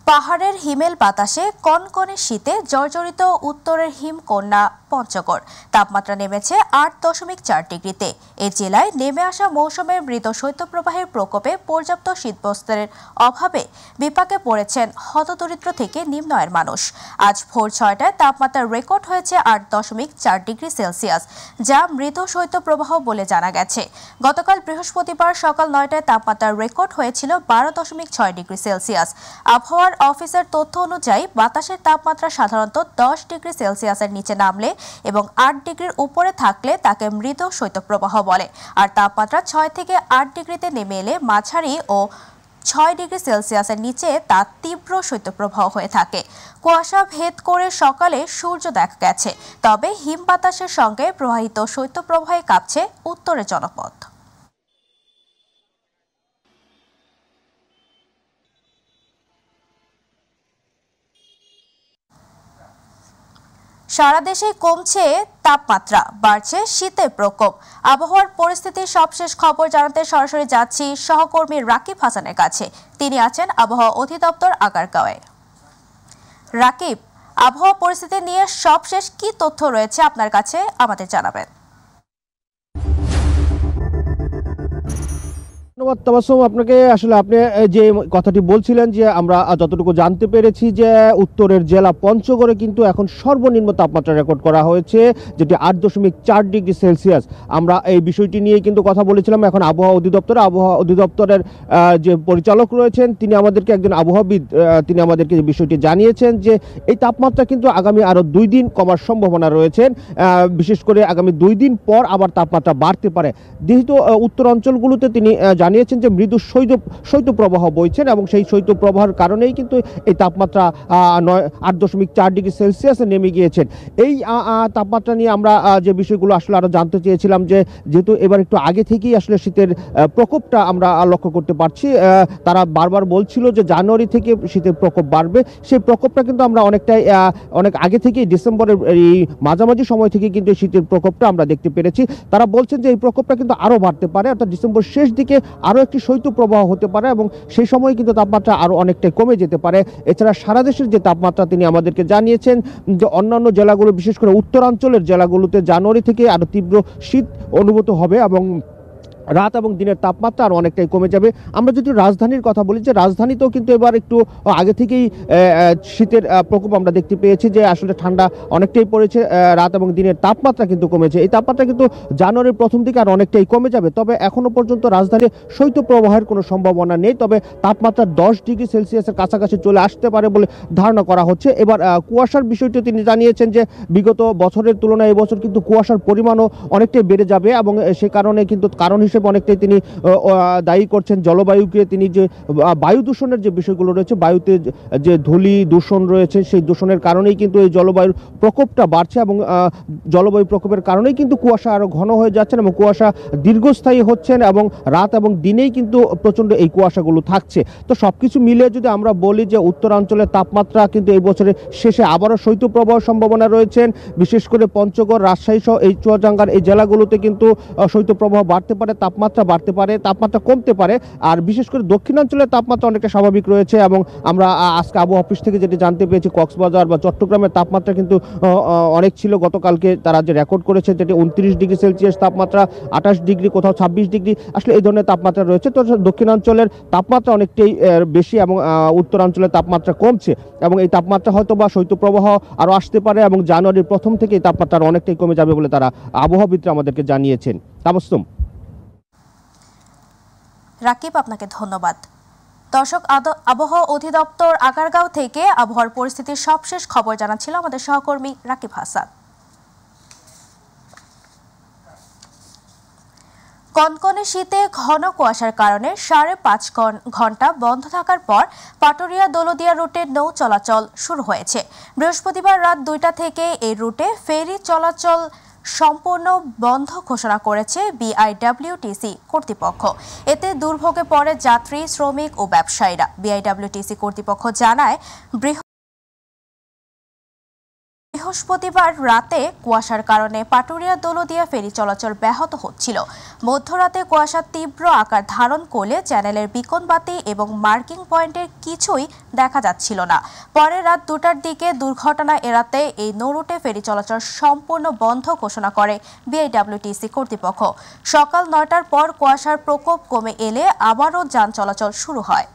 পাহাড়ের হিমেল বাতাসে কনকনে শীতে জর্জরিত উত্তরের হিমকন্যা পঞ্চগড়। তাপমাত্রা নেমেছে ৮.৪ ডিগ্রিতে। এই জেলায় নেমে আসা মৌসুমের মৃত শৈত্যপ্রবাহের প্রকোপে পর্যাপ্ত শীতবস্ত্রের অভাবে বিপাকে পড়েছেন হতদরিদ্র থেকে নিম্ন আয়ের মানুষ। আজ ভোর ৬টায় তাপমাত্রা রেকর্ড হয়েছে ৮.৪ ডিগ্রি সেলসিয়াস, যা মৃত শৈত্যপ্রবাহ বলে জানা গেছে। গতকাল বৃহস্পতিবার সকাল ৯টায় তাপমাত্রা রেকর্ড হয়েছিল ১২.৬ ডিগ্রি সেলসিয়াস। আবহাওয়ার অফিসের তথ্য অনুযায়ী বাতাসের তাপমাত্রা সাধারণত ১০ ডিগ্রি সেলসিয়াসের নিচে নামলে এবং ৮ ডিগ্রির উপরে থাকলে তাকে মৃত শৈত্যপ্রবাহ বলে, আর তাপমাত্রা ৬ থেকে ৮ ডিগ্রিতে নেমে এলে মাঝারি ও ৬ ডিগ্রি সেলসিয়াসের নিচে তা তীব্র শৈত্যপ্রবাহ হয়ে থাকে। কুয়াশা ভেদ করে সকালে সূর্য দেখা গেছে, তবে হিম বাতাসের সঙ্গে প্রবাহিত শৈত্যপ্রবাহে কাঁপছে উত্তরের জনপদ। সারা দেশে কমছে তাপমাত্রা, বাড়ছে শীতের প্রকোপ। আবহাওয়ার পরিস্থিতির সবশেষ খবর জানাতে সরাসরি যাচ্ছি সহকর্মী রাকিব হাসানের কাছে। তিনি আছেন আবহাওয়া অধিদপ্তর আগারগাঁওয়ে। রাকিব, আবহাওয়া পরিস্থিতি নিয়ে সবশেষ কি তথ্য রয়েছে আপনার কাছে, আমাদের জানাবেন। ধন্যবাদ তাবাসসুম আপনাকে। আসলে আপনি যে কথাটি বলছিলেন যে আমরা যতটুকু জানতে পেরেছি যে উত্তরের জেলা পঞ্চগড়ে কিন্তু এখন সর্বনিম্ন তাপমাত্রা রেকর্ড করা হয়েছে, যেটি ৮.৪ ডিগ্রি সেলসিয়াস। আমরা এই বিষয়টি নিয়ে কিন্তু কথা বলেছিলাম। এখন আবহাওয়া অধিদপ্তরের যে পরিচালক রয়েছেন তিনি আমাদেরকে, একজন আবহাওয়াবিদ, তিনি আমাদেরকে এই বিষয়টি জানিয়েছেন যে এই তাপমাত্রা কিন্তু আগামী আরও 2 দিন কমার সম্ভাবনা রয়েছে। বিশেষ করে আগামী 2 দিন পর আবার তাপমাত্রা বাড়তে পারে। যেহেতু উত্তর অঞ্চলগুলোতে তিনি জানিয়েছেন যে মৃদু শৈত্যপ্রবাহ বইছেন এবং সেই শৈত্যপ্রবাহের কারণেই কিন্তু এই তাপমাত্রা ৮.৪ ডিগ্রি সেলসিয়াসে নেমে গিয়েছেন। এই তাপমাত্রা নিয়ে আমরা যে বিষয়গুলো আসলে আরও জানতে চেয়েছিলাম যে যেহেতু এবার একটু আগে থেকেই আসলে শীতের প্রকোপটা আমরা লক্ষ্য করতে পারছি। তারা বারবার বলছিল যে জানুয়ারি থেকে শীতের প্রকোপ বাড়বে, সেই প্রকোপটা কিন্তু আমরা অনেক আগে থেকেই ডিসেম্বরের এই মাঝামাঝি সময় থেকে কিন্তু শীতের প্রকোপটা আমরা দেখতে পেরেছি। তারা বলছেন যে এই প্রকোপটা কিন্তু আরও বাড়তে পারে, অর্থাৎ ডিসেম্বর শেষ দিকে আরও একটি শৈত্যপ্রবাহ হতে পারে এবং সেই সময় কিন্তু তাপমাত্রা আরও অনেকটাই কমে যেতে পারে। এছাড়া সারা দেশের যে তাপমাত্রা তিনি আমাদেরকে জানিয়েছেন যে অন্যান্য জেলাগুলো, বিশেষ করে উত্তরাঞ্চলের জেলাগুলোতে জানুয়ারি থেকে আরও তীব্র শীত অনুভূত হবে এবং রাত এবং দিনের তাপমাত্রা আরও অনেকটাই কমে যাবে। আমরা যদি রাজধানীর কথা বলি, যে রাজধানীতেও কিন্তু এবার একটু আগে থেকেই শীতের প্রকোপ আমরা দেখতে পেয়েছি, যে আসলে ঠান্ডা অনেকটাই পড়েছে, রাত এবং দিনের তাপমাত্রা কিন্তু কমেছে। এই তাপমাত্রা কিন্তু জানুয়ারির প্রথম দিকে আর অনেকটাই কমে যাবে। তবে এখনো পর্যন্ত রাজধানীর শৈত্যপ্রবাহের কোনো সম্ভাবনা নেই, তবে তাপমাত্রা 10 ডিগ্রি সেলসিয়াসের কাছাকাছি চলে আসতে পারে বলে ধারণা করা হচ্ছে। এবার কুয়াশার বিষয়টি তিনি জানিয়েছেন যে বিগত বছরের তুলনায় এবছর কিন্তু কুয়াশার পরিমাণও অনেকটাই বেড়ে যাবে এবং সে কারণে কিন্তু কারণ হিসেবে অনেকটাই তিনি দায়ী করছেন জলবায়ুকে। তিনি যে বায়ু দূষণের যে বিষয়গুলো রয়েছে, বায়ুতে যে ধূলি দূষণ রয়েছে, সেই দূষণের কারণেই কিন্তু এই জলবায়ুর প্রকোপটা বাড়ছে এবং জলবায়ু প্রকোপের কারণেই কিন্তু কুয়াশা আরও ঘন হয়ে যাচ্ছেন এবং কুয়াশা দীর্ঘস্থায়ী হচ্ছেন এবং রাত এবং দিনেই কিন্তু প্রচণ্ড এই কুয়াশাগুলো থাকছে। তো সবকিছু মিলিয়ে যদি আমরা বলি যে উত্তরাঞ্চলের তাপমাত্রা কিন্তু এই বছরের শেষে আবারও শৈত্যপ্রবাহের সম্ভাবনা রয়েছেন। বিশেষ করে পঞ্চগড়, রাজশাহী সহ এই চুয়াডাঙ্গার এই জেলাগুলোতে কিন্তু শৈত্যপ্রবাহ বাড়তে পারে, তাপমাত্রা বাড়তে পারে, তাপমাত্রা কমতে পারে। আর বিশেষ করে দক্ষিণাঞ্চলের তাপমাত্রা অনেকটা স্বাভাবিক রয়েছে এবং আমরা আজকে আবহাওয়া অফিস থেকে যেটি জানতে পেরেছি, কক্সবাজার বা চট্টগ্রামের তাপমাত্রা কিন্তু অনেক ছিল। গতকালকে তারা যে রেকর্ড করেছে যেটি 29 ডিগ্রি সেলসিয়াস তাপমাত্রা, 28 ডিগ্রি, কোথাও 26 ডিগ্রি, আসলে এই ধরনের তাপমাত্রা রয়েছে। তো দক্ষিণাঞ্চলের তাপমাত্রা অনেকটাই বেশি এবং উত্তরাঞ্চলের তাপমাত্রা কমছে এবং এই তাপমাত্রা হয়তো বা শৈত্যপ্রবাহ আরও আসতে পারে এবং জানুয়ারির প্রথম থেকে এই তাপমাত্রা অনেকটাই কমে যাবে বলে তারা আবহাওয়াবিদরা আমাদেরকে জানিয়েছেন। তাবাসসুম। রাকিব, আপনাকে ধন্যবাদ। দর্শক, আবহাওয়া অধিদপ্তর আগারগাঁও থেকে আবহাওয়ার পরিস্থিতির সবশেষ খবর জানাচ্ছিল আমাদের সহকর্মী রাকিব হাসান। কনকনে শীতে ঘন কুয়াশার কারণে 5.5 ঘন্টা বন্ধ থাকার পর পাটুরিয়া দৌলতদিয়া রুটে নৌ চলাচল শুরু হয়েছে। বৃহস্পতিবার রাত 2টা থেকে এই রুটে ফেরি চলাচল সম্পূর্ণ বন্ধ ঘোষণা করেছে বিআইডব্লিউটিসি কর্তৃপক্ষ। এতে দুর্ভোগে পড়ে যাত্রী, শ্রমিক ও ব্যবসায়ীরা। বিআইডব্লিউটিসি কর্তৃপক্ষ জানায় বৃহস্পতিবার রাতে কুয়াশার কারণে পাটুরিয়া দৌলতদিয়া ফেরি চলাচল ব্যাহত হচ্ছিল। মধ্যরাতে কুয়াশা তীব্র আকার ধারণ করলে চ্যানেলের বিকন বাতি এবং মার্কিং পয়েন্টের কিছুই দেখা যাচ্ছিল না। পরে রাত 2টার দিকে দুর্ঘটনা এড়াতে এই নৌরুটে ফেরি চলাচল সম্পূর্ণ বন্ধ ঘোষণা করে বিআইডব্লিউটিসি কর্তৃপক্ষ। সকাল 9টার পর কুয়াশার প্রকোপ কমে এলে আবারও যান চলাচল শুরু হয়।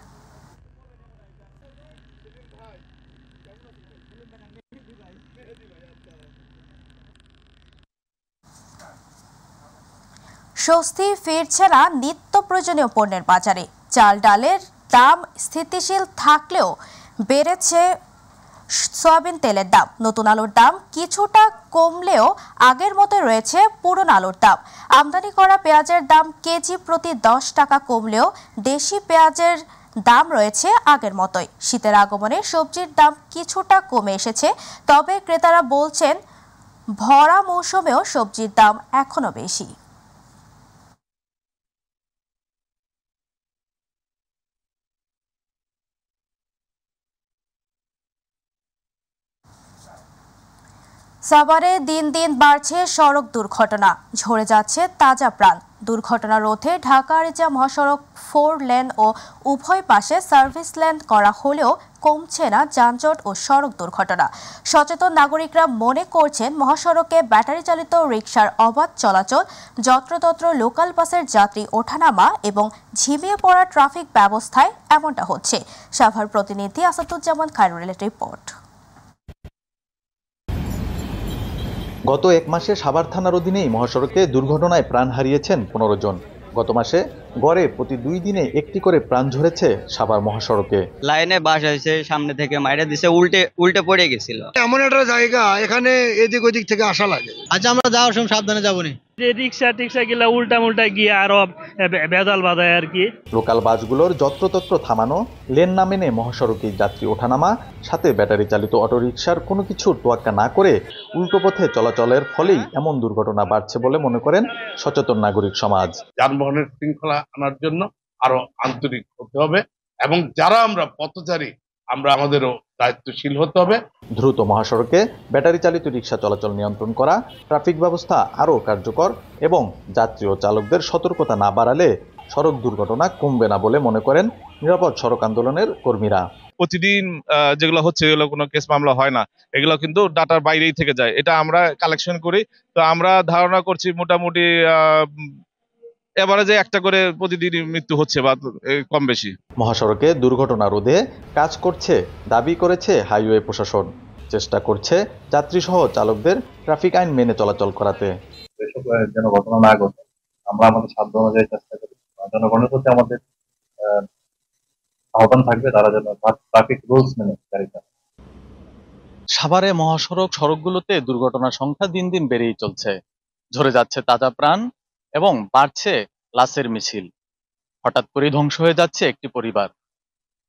স্বস্তি ফিরছে না নিত্য প্রয়োজনীয় পণ্যের বাজারে। চাল ডালের দাম স্থিতিশীল থাকলেও বেড়েছে সয়াবিন তেলের দাম। নতুন আলুর দাম কিছুটা কমলেও আগের মতো রয়েছে পুরনো আলুর দাম। আমদানি করা পেঁয়াজের দাম কেজি প্রতি 10 টাকা কমলেও দেশি পেঁয়াজের দাম রয়েছে আগের মতোই। শীতের আগমনে সবজির দাম কিছুটা কমে এসেছে, তবে ক্রেতারা বলছেন ভরা মৌসুমেও সবজির দাম এখনো বেশি। সাভারে দিন দিন বাড়ছে সড়ক দুর্ঘটনা, ঝরে যাচ্ছে তাজা প্রাণ। দুর্ঘটনা রোধে ঢাকা আরিচা মহাসড়ক 4 লেন ও উভয় পাশে সার্ভিস লেন করা হলেও কমছে না যানজট ও সড়ক দুর্ঘটনা। সচেতন নাগরিকরা মনে করছেন মহাসড়কে ব্যাটারি চালিত রিকশার অবাধ চলাচল, যত্রতত্র লোকাল বাসের যাত্রী ওঠানামা এবং ঝিমিয়ে পড়া ট্রাফিক ব্যবস্থায় এমনটা হচ্ছে। সাভার প্রতিনিধি আসাদুজ্জামান খায়রুলের রিপোর্ট। গত এক মাসে সাভার থানার অধীনেই মহাসড়কে দুর্ঘটনায় প্রাণ হারিয়েছেন 15 জন। গত মাসে গড়ে প্রতি 2 দিনে একটি করে প্রাণ ঝরেছে সাভার মহাসড়কে। লাইনে বাস আছে, সামনে থেকে মাইরে দিছে, উল্টে পড়ে গেছিল। এমন একটা জায়গা, এখানে এদিক ওদিক থেকে আসা লাগে। আচ্ছা, আমরা যাওয়ার সময় সাবধানে যাবনি। যে রিক্সা গিলা উল্টা গিয়ে আরো বেদাল বাঁধায় আর কি। লোকাল বাসগুলোর যত্রতত্র থামানো, লেন না মেনে মহাসড়কে যাত্রী ওঠানামা, সাথে ব্যাটারি চালিত অটোরিকশার কোনো কিছুর তোয়াক্কা না করে উল্টো পথে চলাচলের ফলেই এমন দুর্ঘটনা বাড়ছে বলে মনে করেন সচেতন নাগরিক সমাজ। যানবাহনের শৃঙ্খলা আনার জন্য আরো আন্তরিক হতে হবে এবং যারা আমরা পথচারী আমরা আমাদেরও দায়িত্বশীল হতে হবে। দ্রুত মহাসড়কে ব্যাটারি চালিত রিকশা চলাচল নিয়ন্ত্রণ করা, ট্রাফিক ব্যবস্থা আরও কার্যকর এবং যাত্রী ও চালকদের সতর্কতা না বাড়ালে সড়ক দুর্ঘটনা কমবে না বলে মনে করেন নিরাপদ সড়ক আন্দোলনের কর্মীরা। প্রতিদিন যেগুলো হচ্ছে এগুলো কোনো কেস মামলা হয় না, এগুলো কিন্তু ডাটার বাইরেই থেকে যায়। এটা আমরা কালেকশন করি, তো আমরা ধারণা করছি মোটামুটি এভারেজে একটা করে প্রতিদিন মৃত্যু হচ্ছে বা কম বেশি। মহাসড়কে দুর্ঘটনা রোধে কাজ করছে দাবি করেছে হাইওয়ে প্রশাসন। চেষ্টা করছে যাত্রী সহ চালকদের ট্রাফিক আইন মেনে চলাচল করাতে। এসব যেন ঘটনা না ঘটে আমরা আমাদের সাধ্য অনুযায়ী চেষ্টা করি। জনগণের প্রতি আমাদের আহ্বান থাকবে তারা যেন ট্রাফিক রুলস মেনে গাড়ি চালায়। সাভারে মহাসড়ক সড়কগুলোতে দুর্ঘটনার সংখ্যা দিন দিন বেড়েই চলছে। ঝরে যাচ্ছে তাজা প্রাণ এবং বাড়ছে লাশের মিছিল। হঠাৎ করে ধ্বংস হয়ে যাচ্ছে একটি পরিবার।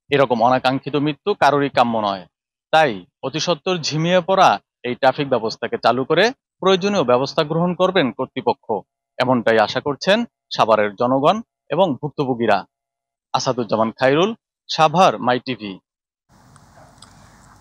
এরকম অনাকাঙ্ক্ষিত মৃত্যু কারোরই কাম্য নয়। তাই অতি সত্বর ঝিমিয়ে পড়া এই ট্রাফিক ব্যবস্থাকে চালু করে প্রয়োজনীয় ব্যবস্থা গ্রহণ করবেন কর্তৃপক্ষ, এমনটাই আশা করছেন সাভারের জনগণ এবং ভুক্তভোগীরা। আসাদুজ্জামান খায়রুল, সাভার, মাই টিভি।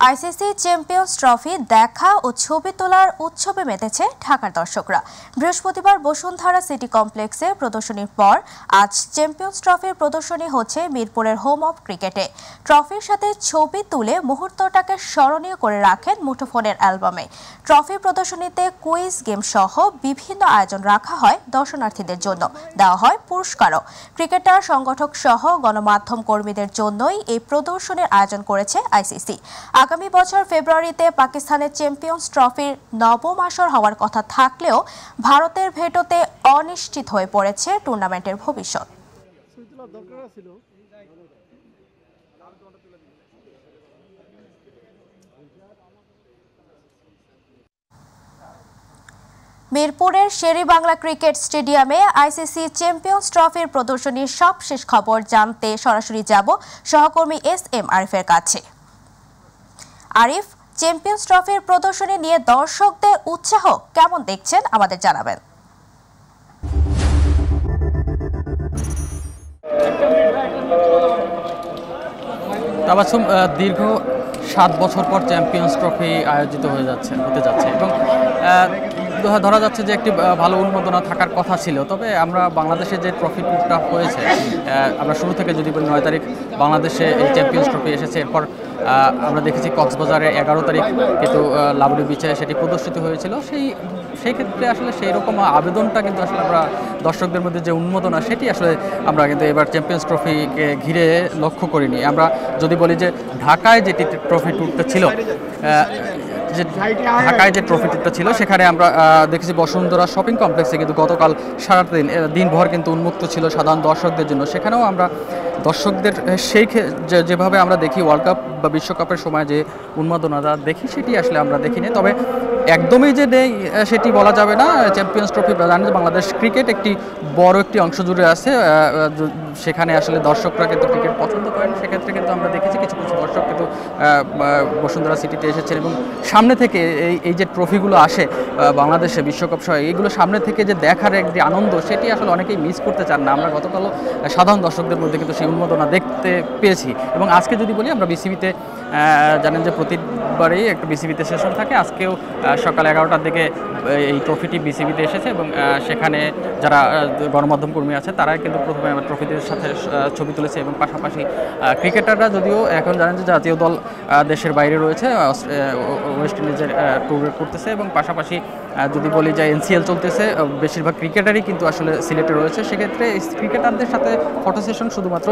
আইসিসি চ্যাম্পিয়ন্স ট্রফি দেখা ও ছবি তোলার উৎসবে মেতেছে ঢাকার দর্শকরা। বৃহস্পতিবার বসুন্ধরা সিটি কমপ্লেক্সে প্রদর্শনীর পর আজ চ্যাম্পিয়ন্স ট্রফির প্রদর্শনী হচ্ছে মিরপুরের হোম অফ ক্রিকেটে। ট্রফির সাথে ছবি তুলে মুহূর্তটাকে স্মরণীয় করে রাখেন মুঠোফোনের অ্যালবামে। ট্রফি প্রদর্শনীতে কুইজ গেম সহ বিভিন্ন আয়োজন রাখা হয় দর্শনার্থীদের জন্য, দেওয়া হয় পুরস্কারও। ক্রিকেটার, সংগঠক সহ গণমাধ্যম কর্মীদের জন্যই এই প্রদর্শনীর আয়োজন করেছে আইসিসি। আগামী বছর ফেব্রুয়ারিতে পাকিস্তানের চ্যাম্পিয়ন্স ট্রফির নবম আসর হওয়ার কথা থাকলেও ভারতের ভেটোতে অনিশ্চিত হয়ে পড়েছে টুর্নামেন্টের ভবিষ্যৎ। মিরপুরের শেরেবাংলা ক্রিকেট স্টেডিয়ামে আইসিসি চ্যাম্পিয়ন্স ট্রফির প্রদর্শনীর সবশেষ খবর জানতে সরাসরি যাব সহকর্মী SM আরিফের কাছে। আরিফ, চ্যাম্পিয়ন্স ট্রফির প্রদর্শনী নিয়ে দর্শকদের উৎসাহ কেমন দেখছেন আমাদের জানাবেন। তাবাসসুম দীর্ঘ 7 বছর পর চ্যাম্পিয়ন্স ট্রফি আয়োজিত হতে যাচ্ছে এবং ধরা যাচ্ছে যে একটি ভালো উন্মাদনা থাকার কথা ছিল। তবে আমরা বাংলাদেশে যে ট্রফি টুরটা হয়েছে, আমরা শুরু থেকে যদি বলি 9 তারিখ বাংলাদেশে এই চ্যাম্পিয়ন্স ট্রফি এসেছে। এরপর আমরা দেখেছি কক্সবাজারে 11 তারিখ কিন্তু লাবণী বিচে সেটি প্রদর্শিত হয়েছিল। সেই ক্ষেত্রে আসলে সেই রকম আবেদনটা কিন্তু আসলে আমরা দর্শকদের মধ্যে যে উন্মাদনা সেটি আসলে আমরা কিন্তু এবার চ্যাম্পিয়ন্স ট্রফিকে ঘিরে লক্ষ্য করিনি। আমরা যদি বলি যে ঢাকায় যেটি ট্রফি টুরটা ছিল, ঢাকায় যে ট্রফি টুরটা ছিল সেখানে আমরা দেখেছি বসুন্ধরা শপিং কমপ্লেক্সে কিন্তু গতকাল সারাদিন দিনভর কিন্তু উন্মুক্ত ছিল সাধারণ দর্শকদের জন্য। সেখানেও আমরা দর্শকদের যেভাবে আমরা দেখি ওয়ার্ল্ড কাপ বা বিশ্বকাপের সময় যে উন্মাদনাটা দেখি সেটি আসলে আমরা দেখিনি। তবে একদমই যে নেই সেটি বলা যাবে না। চ্যাম্পিয়ন্স ট্রফি জানেন যে বাংলাদেশ ক্রিকেট একটি বড় একটি অংশ জুড়ে আছে, সেখানে আসলে দর্শকরা কিন্তু ক্রিকেট পছন্দ করেন। সেক্ষেত্রে কিন্তু আমরা দেখেছি কিছু কিছু দর্শক কিন্তু বসুন্ধরা সিটিতে এসেছেন এবং সামনে থেকে এই যে ট্রফিগুলো আসে বাংলাদেশে বিশ্বকাপ সহ এইগুলো সামনে থেকে যে দেখার একটি আনন্দ সেটি আসলে অনেকেই মিস করতে চান না। আমরা গতকালও সাধারণ দর্শকদের মধ্যে কিন্তু সেই উন্মাদনা দেখতে পেয়েছি। এবং আজকে যদি বলি আমরা বিসিবিতে জানেন যে প্রতিবারেই একটা বিসিবিতে সেশন থাকে, আজকেও সকাল 11টার দিকে এই ট্রফিটি বিসিবিতে এসেছে এবং সেখানে যারা গণমাধ্যম কর্মী আছে তারাই কিন্তু প্রথমে আমার ট্রফিটির সাথে ছবি তুলেছে এবং পাশাপাশি ক্রিকেটাররা যদিও এখন জানেন যে জাতীয় দল দেশের বাইরে রয়েছে, ওয়েস্ট ইন্ডিজের ট্যুর করতেছে এবং পাশাপাশি যদি বলি যে এনসিএল চলতেছে, বেশিরভাগ ক্রিকেটারই কিন্তু আসলে সিলেটে রয়েছে। সেক্ষেত্রে ক্রিকেটারদের সাথে ফটো সেশন শুধুমাত্র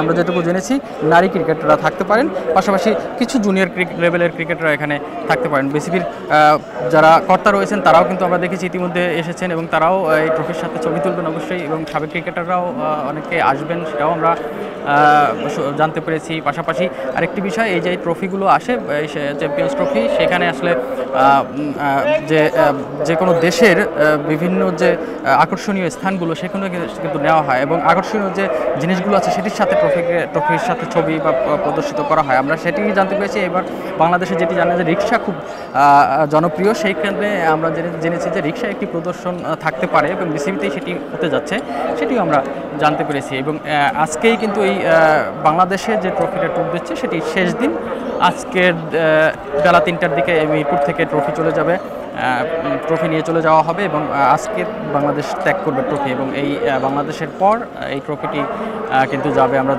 আমরা যেটুকু জেনেছি নারী ক্রিকেটাররা থাকতে পারেন, পাশাপাশি কিছু জুনিয়র লেভেলের ক্রিকেটাররা এখানে থাকতে পারেন। বিসিবির যারা কর্তা রয়েছেন তারাও কিন্তু আমরা দেখেছি ইতিমধ্যে এসেছেন এবং তারাও এই ট্রফির সাথে ছবি তুলবেন অবশ্যই, এবং সাবেক ক্রিকেটাররাও অনেকে আসবেন সেটাও আমরা জানতে পেরেছি। পাশাপাশি আরেকটি বিষয়, এই যে ট্রফিগুলো আসে চ্যাম্পিয়ন্স ট্রফি, সেখানে আসলে যে কোনো দেশের বিভিন্ন যে আকর্ষণীয় স্থানগুলো সেখানে কিন্তু নেওয়া হয় এবং আকর্ষণীয় যে জিনিসগুলো আছে সেটির সাথে ট্রফির সাথে ছবি বা প্রদর্শিত করা হয়। আমরা সেটি জানতে পেরেছি। এবার বাংলাদেশে যেটি জানেন যে রিক্সা খুব জনপ্রিয়, সেইখানে আমরা জেনেছি যে রিক্সা একটি প্রদর্শন থাকতে পারে এবং বিসিবিতেই সেটি হতে যাচ্ছে, সেটিও আমরা জানতে পেরেছি। এবং আজকেই কিন্তু এই বাংলাদেশে যে ট্রফিটা টুর দিচ্ছে সেটি শেষ দিন। আজকের বেলা 3টার দিকে মিরপুর থেকে ট্রফি নিয়ে চলে যাওয়া হবে এবং আজকে বাংলাদেশ ত্যাগ করবে ট্রফি এবং এই বাংলাদেশের পর এই ট্রফিটি কিন্তু যাবে আমরা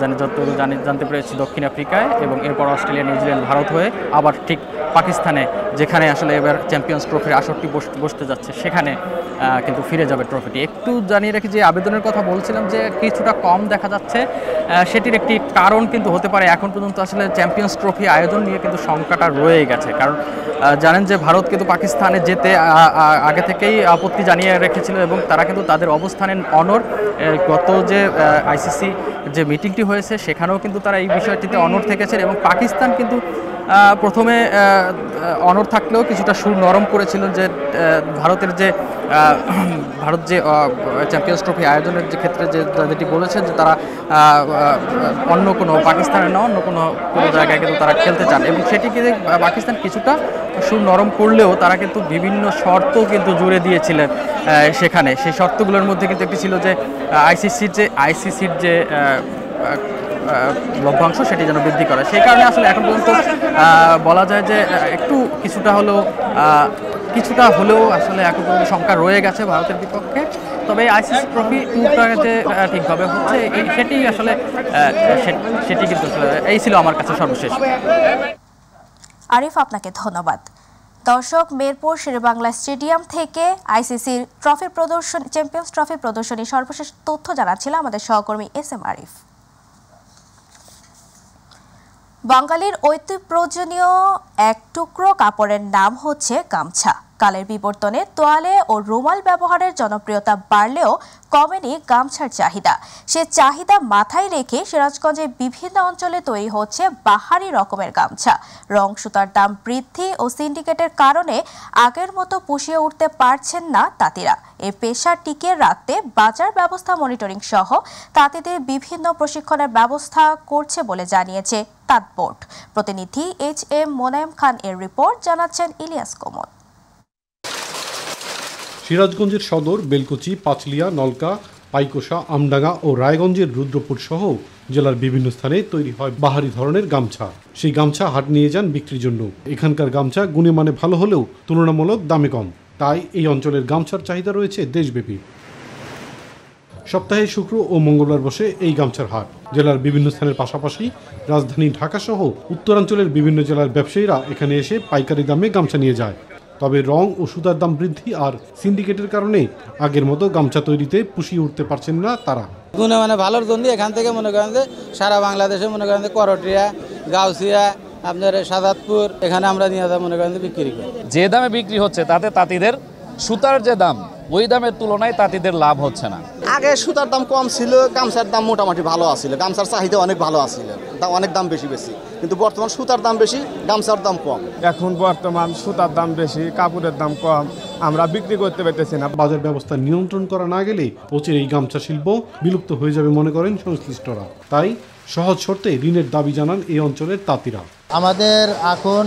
জানতে পেরেছি দক্ষিণ আফ্রিকায় এবং এরপর অস্ট্রেলিয়া, নিউজিল্যান্ড, ভারত হয়ে আবার ঠিক পাকিস্তানে, যেখানে আসলে এবার চ্যাম্পিয়ন্স ট্রফির আসরটি বসতে যাচ্ছে, সেখানে কিন্তু ফিরে যাবে ট্রফিটি। একটু জানিয়ে রাখি যে আবেদনের কথা বলছিলাম যে কিছুটা কম দেখা যাচ্ছে, সেটির একটি কারণ কিন্তু হতে পারে এখন পর্যন্ত আসলে চ্যাম্পিয়ন্স ট্রফি আয়োজন নিয়ে কিন্তু শঙ্কাটা রয়ে গেছে। কারণ জানেন যে ভারত কিন্তু পাকিস্তানে যেতে আগে থেকেই আপত্তি জানিয়ে রেখেছিল এবং তারা কিন্তু তাদের অবস্থানের অনড়। গত যে আইসিসি যে মিটিংটি হয়েছে সেখানেও কিন্তু তারা এই বিষয়টিতে অনড় থেকেছেন এবং পাকিস্তান কিন্তু প্রথমে অনড় থাকলেও কিছুটা সুর নরম করেছিল যে ভারত যে চ্যাম্পিয়ন্স ট্রফি আয়োজনের যে ক্ষেত্রে যেটি বলেছে যে তারা অন্য কোনো পাকিস্তানের না অন্য কোনো জায়গায় কিন্তু তারা খেলতে চান এবং সেটিকে পাকিস্তান কিছুটা সুর নরম করলেও তারা কিন্তু বিভিন্ন শর্ত কিন্তু জুড়ে দিয়েছিলেন সেখানে। সেই শর্তগুলোর মধ্যে কিন্তু একটি ছিল যে আইসিসির যে লভ্যাংশ সেটি যেন বৃদ্ধি করে। সেই কারণে আসলে এখন পর্যন্ত বলা যায় যে কিছুটা হলেও আসলে এখন পর্যন্ত শঙ্কা রয়ে গেছে ভারতের বিপক্ষে। তবে আইসিসি ট্রফি টুরটা যে ঠিকভাবে হচ্ছে সেটি কিন্তু এই ছিল আমার কাছে সর্বশেষ। আরিফ, আপনাকে ধন্যবাদ। দর্শক, মিরপুর শেরেবাংলা স্টেডিয়াম থেকে আইসিসির চ্যাম্পিয়ন্স ট্রফি প্রদর্শনী সর্বশেষ তথ্য জানাচ্ছিল আমাদের সহকর্মী SM আরিফ। বাঙালির ঐতিহ্যপ্রয়োজনীয় এক টুকরো কাপড়ের নাম হচ্ছে গামছা। কালের বিবর্তনে তোয়ালে ও রুমাল ব্যবহারের জনপ্রিয়তা বাড়লেও কমেনি গামছার চাহিদা। সে চাহিদা মাথায় রেখে সিরাজগঞ্জের বিভিন্ন অঞ্চলে তৈরি হচ্ছে বাহারি রকমের গামছা। রং সুতার দাম বৃদ্ধি ও সিন্ডিকেটের কারণে আগের মতো পুষিয়ে উঠতে পারছেন না তাঁতিরা। এই পেশা টিকিয়ে রাখতে বাজার ব্যবস্থা মনিটরিং সহ তাঁতিদের বিভিন্ন প্রশিক্ষণের ব্যবস্থা করছে বলে জানিয়েছে তাঁত বোর্ড। প্রতিনিধি HM মোনায়েম খান এর রিপোর্ট, জানাচ্ছেন ইলিয়াস কোমল। সিরাজগঞ্জের সদর, বেলকুচি, পাঁচলিয়া, নলকা, পাইকোষা, আমডাঙ্গা ও রায়গঞ্জের রুদ্রপুর সহ জেলার বিভিন্ন স্থানে তৈরি হয় বাহারি ধরনের গামছা। সেই গামছা হাট নিয়ে যান বিক্রির জন্য। এখানকার গামছা গুণে মানে ভালো হলেও তুলনামূলক দামে কম, তাই এই অঞ্চলের গামছার চাহিদা রয়েছে দেশব্যাপী। সপ্তাহে শুক্র ও মঙ্গলবার বসে এই গামছার হাট। জেলার বিভিন্ন স্থানের পাশাপাশি রাজধানী ঢাকা সহ উত্তরাঞ্চলের বিভিন্ন জেলার ব্যবসায়ীরা এখানে এসে পাইকারি দামে গামছা নিয়ে যায়। তবে রং ও সুতার দাম বৃদ্ধি আর সিন্ডিকেটের কারণে আগের মতো গামছা তৈরিতে পুষিয়ে উঠতে পারছেন না তারা। মানে ভালোর জন্য এখান থেকে মনে করেন যে সারা বাংলাদেশে মনে করেন যে করটিয়া, গাউসিয়া, আপনার সাদাতপুর, এখানে আমরা নিয়ে যা মনে করেন বিক্রি করি। যে দামে বিক্রি হচ্ছে তাতে তাঁতিদের সুতার যে দাম ওই দামের তুলনায় তাঁতিদের লাভ হচ্ছে না। আগে সুতার দাম কম ছিল, গামছার দাম মোটামুটি ভালো আছিল, গামছার চাহিদা অনেক ভালো আছিল, অনেক দাম বেশি কিন্তু বর্তমান সুতার দাম বেশি, গামছার দাম কম। এখন বর্তমান সুতার দাম বেশি, কাপড়ের দাম কম, আমরা বিক্রি করতে পারতেছি না। বাজার ব্যবস্থা নিয়ন্ত্রণ করা না গেলে অচিরে এই গামছা শিল্প বিলুপ্ত হয়ে যাবে মনে করেন সংশ্লিষ্টরা। তাই সহজ শর্তে ঋণের দাবি জানান এই অঞ্চলের তাঁতিরা। আমাদের এখন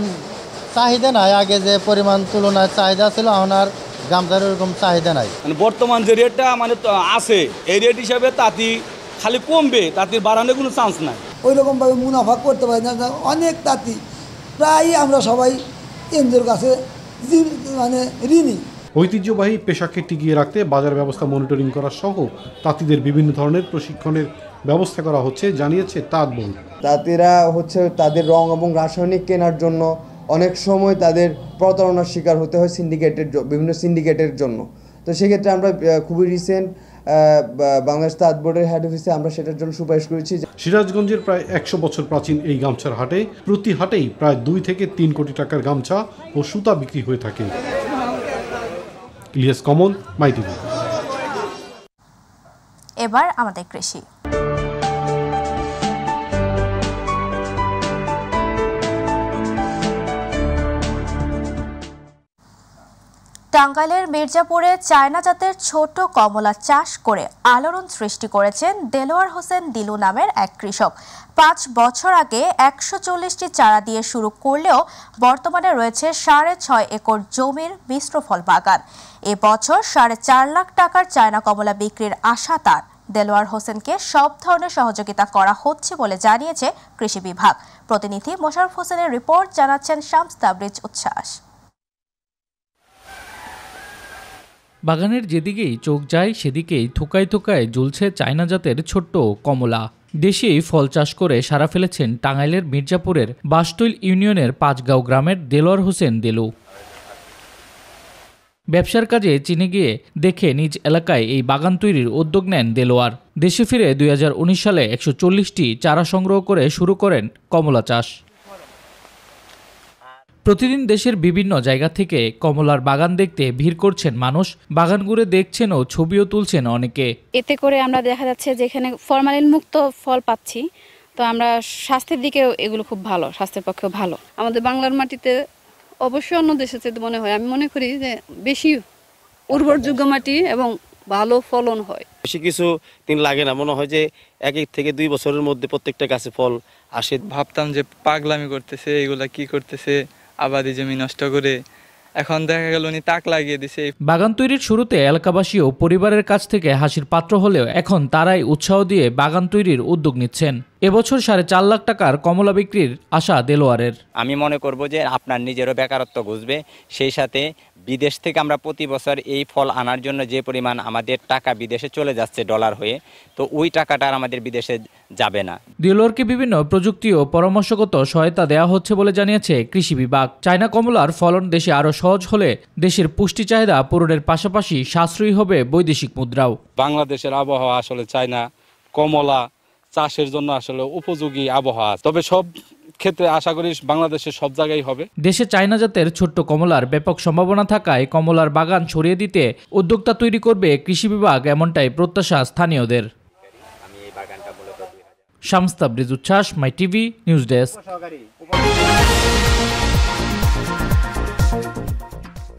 চাহিদা নাই, আগে যে পরিমাণ তুলনায় চাহিদা ছিল এখন আর গামছার ওরকম চাহিদা নাই। বর্তমান যে রেটটা আছে এই রেট হিসাবে তাঁতি খালি কমবে, তাঁতির বাড়ানোর কোনো চান্স নাই। ওই রকমভাবে মুনাফা করতে পারি না। অনেক তাঁতি প্রায় আমরা সবাই এনজিওর কাছে ঋণী। ঐতিহ্যবাহী পেশাকে টিকিয়ে রাখতে বাজার ব্যবস্থা মনিটরিং করা সহ তাঁতিদের বিভিন্ন ধরনের প্রশিক্ষণের ব্যবস্থা করা হচ্ছে জানিয়েছে তাঁতবন। তাঁতিরা তাদের রং এবং রাসায়নিক কেনার জন্য অনেক সময় তাদের প্রতারণার শিকার হতে হয় বিভিন্ন সিন্ডিকেটের জন্য। তো সেক্ষেত্রে আমরা খুবই রিসেন্ট বাংলাদেশ তাঁত বোর্ডের হেড অফিসে আমরা সেটার জন্য সুপারিশ করেছি। সিরাজগঞ্জের প্রায় 100 বছর প্রাচীন এই গামছার হাটে প্রতি হাটেই প্রায় 2 থেকে 3 কোটি টাকার গামছা ও সুতা বিক্রি হয়ে থাকে। ইলিয়াস কমল, মাই টিভি। এবার আমাদের কৃষি। টাঙ্গাইলের মির্জাপুরে চায়না জাতের ছোট কমলা চাষ করে আলোড়ন সৃষ্টি করেছেন দেলোয়ার হোসেন দিলু নামের এক কৃষক। 5 বছর আগে 140টি চারা দিয়ে শুরু করলেও বর্তমানে রয়েছে 6.5 একর জমির মিশ্র ফল বাগান। এবছর 4.5 লাখ টাকার চায়না কমলা বিক্রির আশা তার। দেলোয়ার হোসেনকে সব ধরনের সহযোগিতা করা হচ্ছে বলে জানিয়েছে কৃষি বিভাগ। প্রতিনিধি মোশাররফ হোসেনের রিপোর্ট, জানাচ্ছেন শামস তাবরিজ উচ্ছ্বাস। বাগানের যেদিকেই চোখ যায় সেদিকেই থোকায় থোকায় ঝুলছে চায়না জাতের ছোট্ট কমলা। দেশি ফল চাষ করে সারা ফেলেছেন টাঙ্গাইলের মির্জাপুরের বাসতৈল ইউনিয়নের 5 গাঁও গ্রামের দেলোয়ার হোসেন দেলু। ব্যবসার কাজে চীনে গিয়ে দেখে নিজ এলাকায় এই বাগান তৈরির উদ্যোগ নেন দেলোয়ার। দেশে ফিরে 2019 সালে 140টি চারা সংগ্রহ করে শুরু করেন কমলা চাষ। প্রতিদিন দেশের বিভিন্ন জায়গা থেকে কমলার বাগান দেখতে ভিড় করছেন মানুষ। বাগান ঘুরে দেখছেন ও ছবিও তুলছেন অনেকে। এতে করে আমরা দেখা যাচ্ছে যে এখানে ফরমালিন মুক্ত ফল পাচ্ছি, তো আমরা স্বাস্থ্যের দিকেও এগুলো খুব ভালো, স্বাস্থ্যের পক্ষেও ভালো। আমাদের বাংলার মাটিতে অবশ্যই অন্য দেশের চেয়ে মনে হয়, আমি মনে করি যে বেশি উর্বরযোগ্য মাটি এবং ভালো ফলন হয়। বেশি কিছু দিন লাগে না, মনে হয় যে 1 থেকে 2 বছরের মধ্যে প্রত্যেকটা গাছে ফল আসে। ভাবতাম যে পাগলামি করতেছে, এগুলা কি করতেছে, আবাদি জমি নষ্ট করে, এখন দেখা গেল উনি তাক লাগিয়ে দিছে। বাগান তৈরির শুরুতে এলাকাবাসী ও পরিবারের কাছ থেকে হাসির পাত্র হলেও এখন তারাই উৎসাহ দিয়ে বাগান তৈরির উদ্যোগ নিচ্ছেন। এবছর 4.5 লাখ টাকার কমলা বিক্রির আশা দেলোয়ারের। আমি মনে করব যে আপনার নিজেরও বেকারত্ব ঘুচবে, সেই সাথে বিদেশ থেকে আমরা প্রতি বছর এই ফল আনার জন্য যে পরিমাণ আমাদের টাকা বিদেশে চলে যাচ্ছে ডলার হয়ে, তো ওই টাকাটা আর আমাদের বিদেশে যাবে না। দেলোয়ারকে বিভিন্ন প্রযুক্তি ও পরামর্শগত সহায়তা দেওয়া হচ্ছে বলে জানিয়েছে কৃষি বিভাগ। চায়না কমলার ফলন দেশে আরও সহজ হলে দেশের পুষ্টি চাহিদা পূরণের পাশাপাশি সাশ্রয়ী হবে বৈদেশিক মুদ্রাও। বাংলাদেশের আবহাওয়া আসলে চায়না কমলা চাষের জন্য আসলে উপযোগী আবহাওয়া, তবে সব ক্ষেত্রে আশা করি বাংলাদেশের সব জায়গায় হবে। দেশে চায়না জাতের ছোট্ট কমলার ব্যাপক সম্ভাবনা থাকায় কমলার বাগান ছড়িয়ে দিতে উদ্যোক্তা তৈরি করবে কৃষি বিভাগ, এমনটাই প্রত্যাশা স্থানীয়দের। শামস তাবরিজ উচ্ছ্বাস, মাই টিভি নিউজ ডেস্ক।